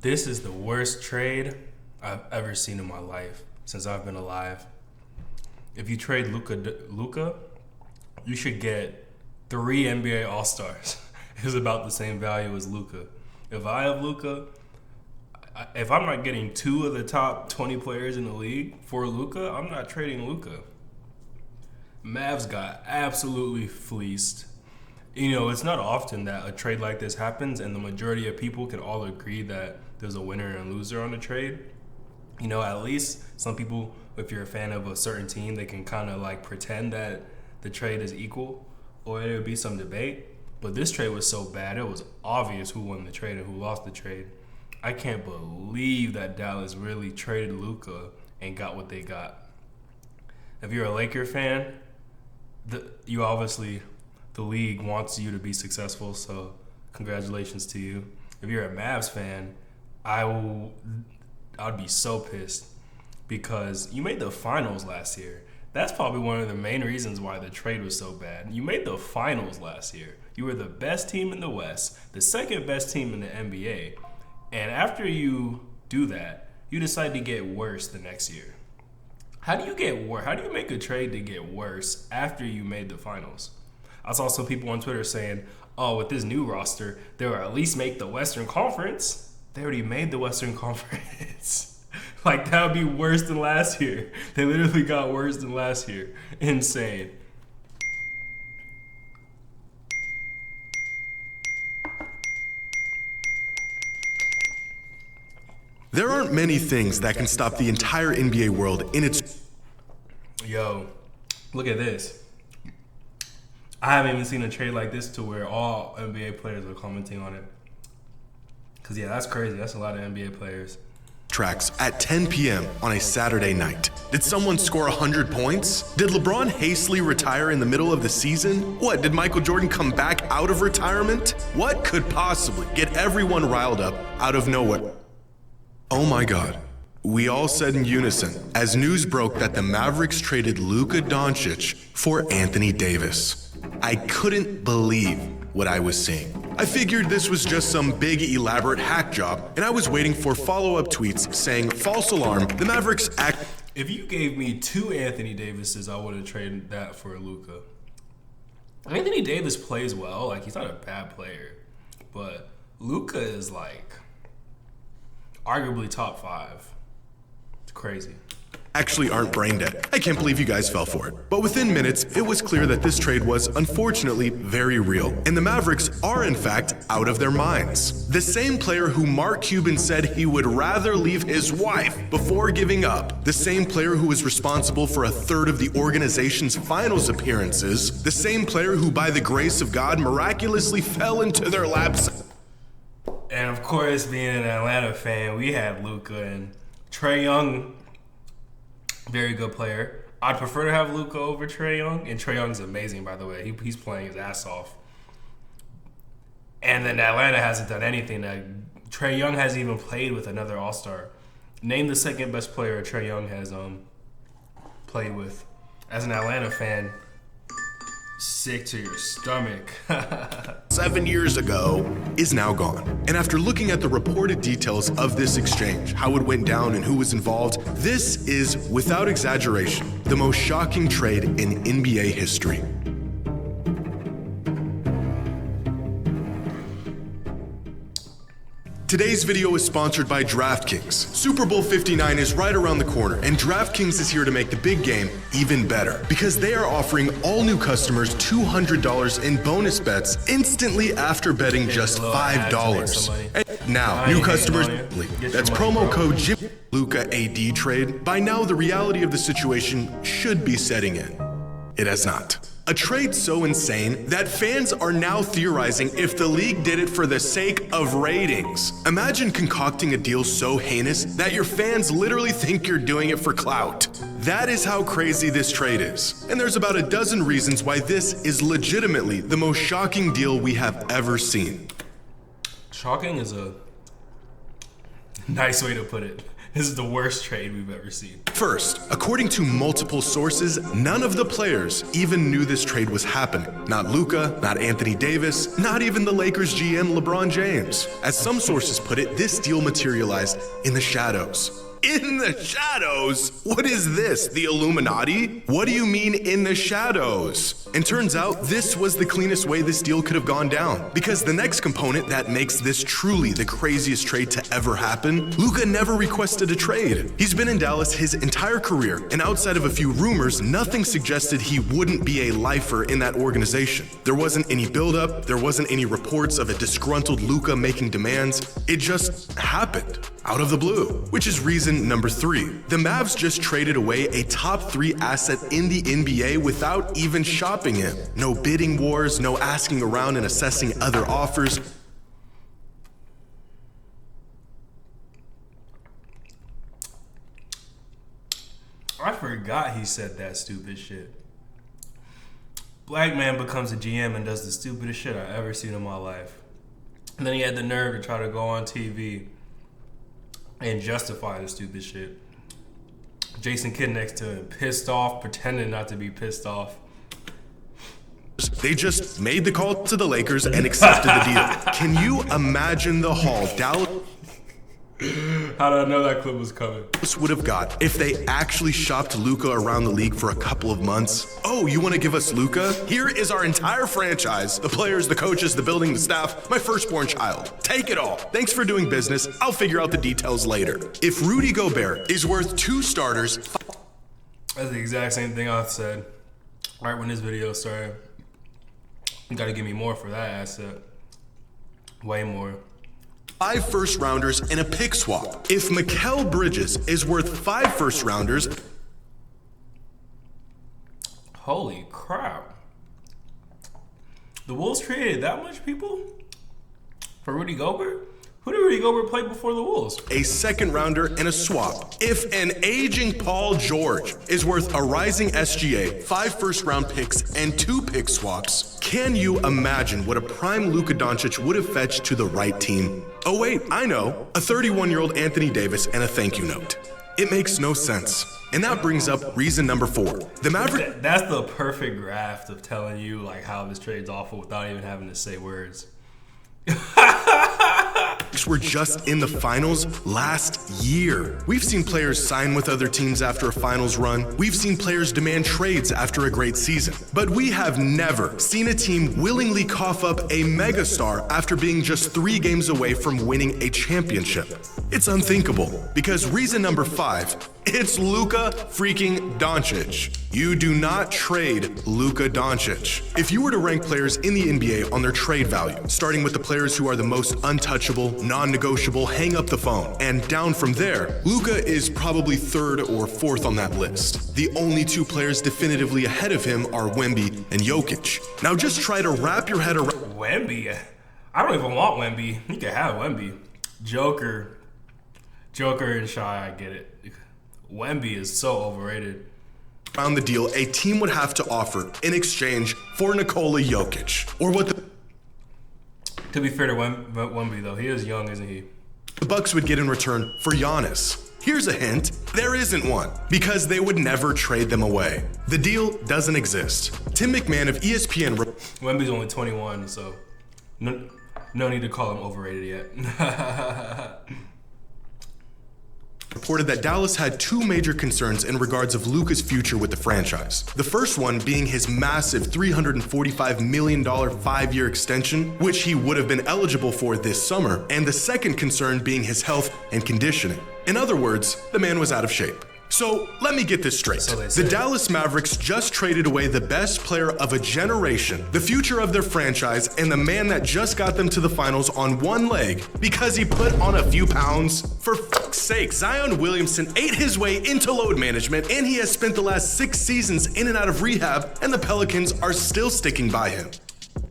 This is the worst trade I've ever seen in my life since I've been alive. If you trade Luka, you should get 3 NBA All-Stars. It's about the same value as Luka. If I have Luka, if I'm not getting 2 of the top 20 players in the league for Luka, I'm not trading Luka. Mavs got absolutely fleeced. You know, it's not often that a trade like this happens and the majority of people can all agree that there's a winner and loser on the trade. You know, at least some people, if you're a fan of a certain team, they can kind of like pretend that the trade is equal, or there would be some debate. But this trade was so bad, it was obvious who won the trade and who lost the trade. I can't believe that Dallas really traded Luka and got what they got. If you're a Laker fan, you obviously, the league wants you to be successful, so congratulations to you. If you're a Mavs fan, I'd be so pissed because you made the finals last year. That's probably one of the main reasons why the trade was so bad. You made the finals last year. You were the best team in the West, the second best team in the NBA. And after you do that, you decide to get worse the next year. How do you get worse? How do you make a trade to get worse after you made the finals? I saw some people on Twitter saying, oh, with this new roster, they will at least make the Western Conference. They already made the Western Conference. Like, that would be worse than last year. They literally got worse than last year. Insane. There aren't many things that can stop the entire NBA world in its... Yo, look at this. I haven't even seen a trade like this to where all NBA players are commenting on it. Because, yeah, that's crazy. That's a lot of NBA players. Tracks at 10 p.m. on a Saturday night. Did someone score 100 points? Did LeBron hastily retire in the middle of the season? What, did Michael Jordan come back out of retirement? What could possibly get everyone riled up out of nowhere? Oh my God. We all said in unison as news broke that the Mavericks traded Luka Doncic for Anthony Davis. I couldn't believe what I was seeing. I figured this was just some big elaborate hack job, and I was waiting for follow-up tweets saying, false alarm, the Mavericks act... If you gave me 2 Anthony Davises, I would have traded that for Luka. Anthony Davis plays well, like he's not a bad player, but Luka is like arguably top 5. It's crazy. Actually aren't brain dead. I can't believe you guys fell for it. But within minutes, it was clear that this trade was unfortunately very real. And the Mavericks are in fact out of their minds. The same player who Mark Cuban said he would rather leave his wife before giving up. The same player who was responsible for 1/3 of the organization's finals appearances. The same player who by the grace of God miraculously fell into their laps. And of course, being an Atlanta fan, we had Luka and Trae Young. Very good player. I'd prefer to have Luka over Trae Young, and Trae Young's amazing, by the way. He's playing his ass off. And then Atlanta hasn't done anything. Trae Young hasn't even played with another All-Star. Name the second best player Trae Young has played with. As an Atlanta fan, sick to your stomach. 7 years ago is now gone. And after looking at the reported details of this exchange, how it went down and who was involved, this is, without exaggeration, the most shocking trade in NBA history. Today's video is sponsored by DraftKings. Super Bowl 59 is right around the corner, and DraftKings is here to make the big game even better because they are offering all new customers $200 in bonus bets instantly after betting just $5. And now, new customers, that's promo code JIMLukaAD trade. By now, the reality of the situation should be setting in. It has not. A trade so insane that fans are now theorizing if the league did it for the sake of ratings. Imagine concocting a deal so heinous that your fans literally think you're doing it for clout. That is how crazy this trade is. And there's about a dozen reasons why this is legitimately the most shocking deal we have ever seen. Shocking is a nice way to put it. This is the worst trade we've ever seen. First, according to multiple sources, none of the players even knew this trade was happening. Not Luka, not Anthony Davis, not even the Lakers GM LeBron James. As some sources put it, this deal materialized in the shadows. In the shadows? What is this, the Illuminati? What do you mean in the shadows? And turns out this was the cleanest way this deal could have gone down. Because the next component that makes this truly the craziest trade to ever happen, Luka never requested a trade. He's been in Dallas his entire career, and outside of a few rumors, nothing suggested he wouldn't be a lifer in that organization. There wasn't any buildup, there wasn't any reports of a disgruntled Luka making demands. It just happened, out of the blue, which is reason number 3. The Mavs just traded away a top 3 asset in the NBA without even shopping him. No bidding wars, no asking around and assessing other offers. I forgot he said that stupid shit. Black man becomes a GM and does the stupidest shit I've ever seen in my life. And then he had the nerve to try to go on TV and justify the stupid shit. Jason Kidd next to him, pissed off, pretending not to be pissed off. They just made the call to the Lakers and accepted the deal. Can you imagine the haul Dallas How did I know that clip was coming? would have got if they actually shopped Luka around the league for a couple of months? Oh, you want to give us Luka? Here is our entire franchise, the players, the coaches, the building, the staff, my firstborn child. Take it all. Thanks for doing business. I'll figure out the details later. If Rudy Gobert is worth 2 starters, That's the exact same thing I said right when this video started. You gotta give me more for that asset. Way more. 5 first-rounders and a pick swap. If Mikal Bridges is worth 5 first-rounders, Holy crap. The Wolves traded that much people for Rudy Gobert? Who did Rudy Gobert play before the Wolves? a second-rounder, and a swap. If an aging Paul George is worth a rising SGA, 5 first-round picks, and 2 pick swaps, can you imagine what a prime Luka Doncic would have fetched to the right team? Oh wait, I know. A 31-year-old Anthony Davis and a thank you note. It makes no sense. And that brings up reason number 4. The Mavericks That's the perfect graft of telling you like how this trade's awful without even having to say words. were just in the finals last year. We've seen players sign with other teams after a finals run. We've seen players demand trades after a great season. But we have never seen a team willingly cough up a megastar after being just 3 games away from winning a championship. It's unthinkable, because reason number 5, it's Luka freaking Doncic. You do not trade Luka Doncic. If you were to rank players in the NBA on their trade value, starting with the players who are the most untouchable, non-negotiable, hang up the phone, and down from there, Luka is probably 3rd or 4th on that list. The only 2 players definitively ahead of him are Wemby and Jokic. Now just try to wrap your head around Wemby? I don't even want Wemby. You can have Wemby. Joker and Shy, I get it. Wemby is so overrated. around the deal a team would have to offer in exchange for Nikola Jokic, or what To be fair to Wemby, though, he is young, isn't he? the Bucks would get in return for Giannis. Here's a hint, there isn't one, because they would never trade them away. The deal doesn't exist. Tim McMahon of ESPN Wemby's only 21, so no need to call him overrated yet. reported that Dallas had 2 major concerns in regards of Luka's future with the franchise. The first one being his massive $345 million 5-year extension, which he would have been eligible for this summer, and the second concern being his health and conditioning. In other words, the man was out of shape. So let me get this straight. The Dallas Mavericks just traded away the best player of a generation, the future of their franchise, and the man that just got them to the finals on one leg because he put on a few pounds. For fuck's sake, Zion Williamson ate his way into load management, and he has spent the last 6 seasons in and out of rehab, and the Pelicans are still sticking by him.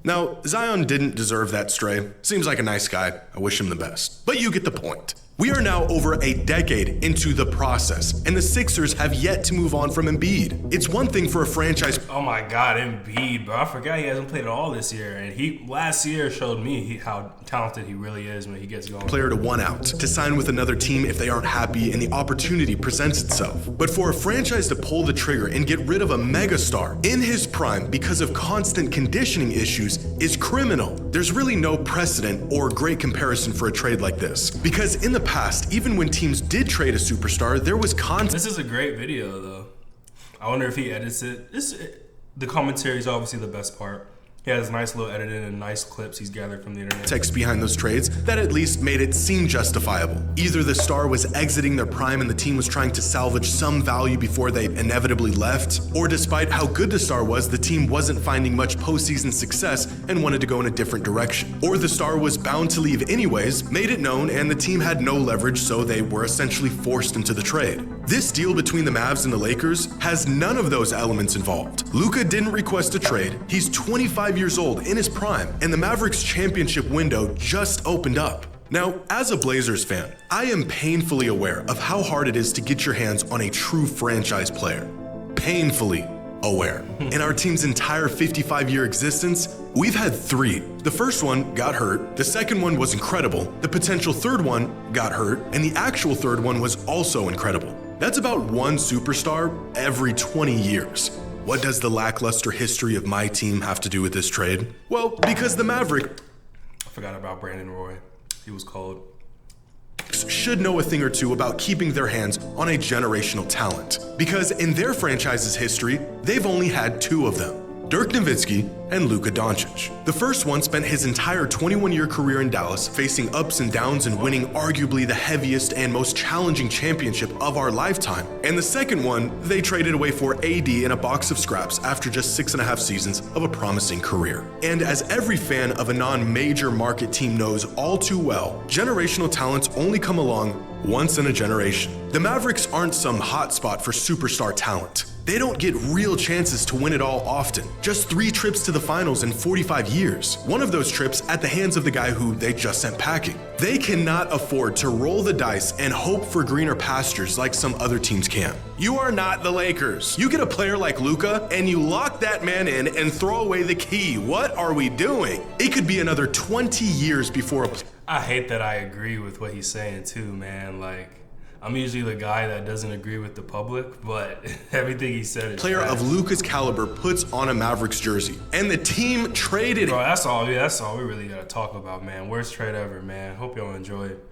Now, Zion didn't deserve that stray. Seems like a nice guy. I wish him the best. But you get the point. We are now over a decade into the process, and the Sixers have yet to move on from Embiid. It's one thing for a franchise. Oh my God, Embiid, bro! I forgot he hasn't played at all this year, and he last year showed me how talented he really is when he gets going. Player to one out, to sign with another team if they aren't happy and the opportunity presents itself. But for a franchise to pull the trigger and get rid of a megastar in his prime because of constant conditioning issues is criminal. There's really no precedent or great comparison for a trade like this, because in the past, even when teams did trade a superstar, there was This is a great video, though. I wonder if he edits it. The commentary is obviously the best part. He has nice little editing and nice clips he's gathered from the internet. Text behind those trades that at least made it seem justifiable. Either the star was exiting their prime and the team was trying to salvage some value before they inevitably left, or despite how good the star was, the team wasn't finding much postseason success and wanted to go in a different direction. Or the star was bound to leave anyways, made it known, and the team had no leverage, so they were essentially forced into the trade. This deal between the Mavs and the Lakers has none of those elements involved. Luka didn't request a trade. He's 25 years old in his prime, and the Mavericks championship window just opened up. Now, as a Blazers fan, I am painfully aware of how hard it is to get your hands on a true franchise player. Painfully aware. In our team's entire 55-year existence, we've had 3. The first one got hurt, the second one was incredible, the potential third one got hurt, and the actual third one was also incredible. That's about one superstar every 20 years. What does the lackluster history of my team have to do with this trade? Well, because the Mavericks I forgot about Brandon Roy. He was cold. should know a thing or two about keeping their hands on a generational talent. Because in their franchise's history, they've only had 2 of them. Dirk Nowitzki and Luka Doncic. The first one spent his entire 21-year career in Dallas, facing ups and downs and winning arguably the heaviest and most challenging championship of our lifetime. And the second one, they traded away for AD in a box of scraps after just 6.5 seasons of a promising career. And as every fan of a non-major market team knows all too well, generational talents only come along once in a generation. The Mavericks aren't some hotspot for superstar talent. They don't get real chances to win it all often. Just 3 trips to the finals in 45 years. One of those trips at the hands of the guy who they just sent packing. They cannot afford to roll the dice and hope for greener pastures like some other teams can. You are not the Lakers. You get a player like Luka and you lock that man in and throw away the key. What are we doing? It could be another 20 years before I hate that I agree with what he's saying too, man. Like, I'm usually the guy that doesn't agree with the public, but everything he said is player facts. of Luka's caliber puts on a Mavericks jersey, and the team traded. Bro, that's all we really gotta talk about, man. Worst trade ever, man. Hope y'all enjoy it.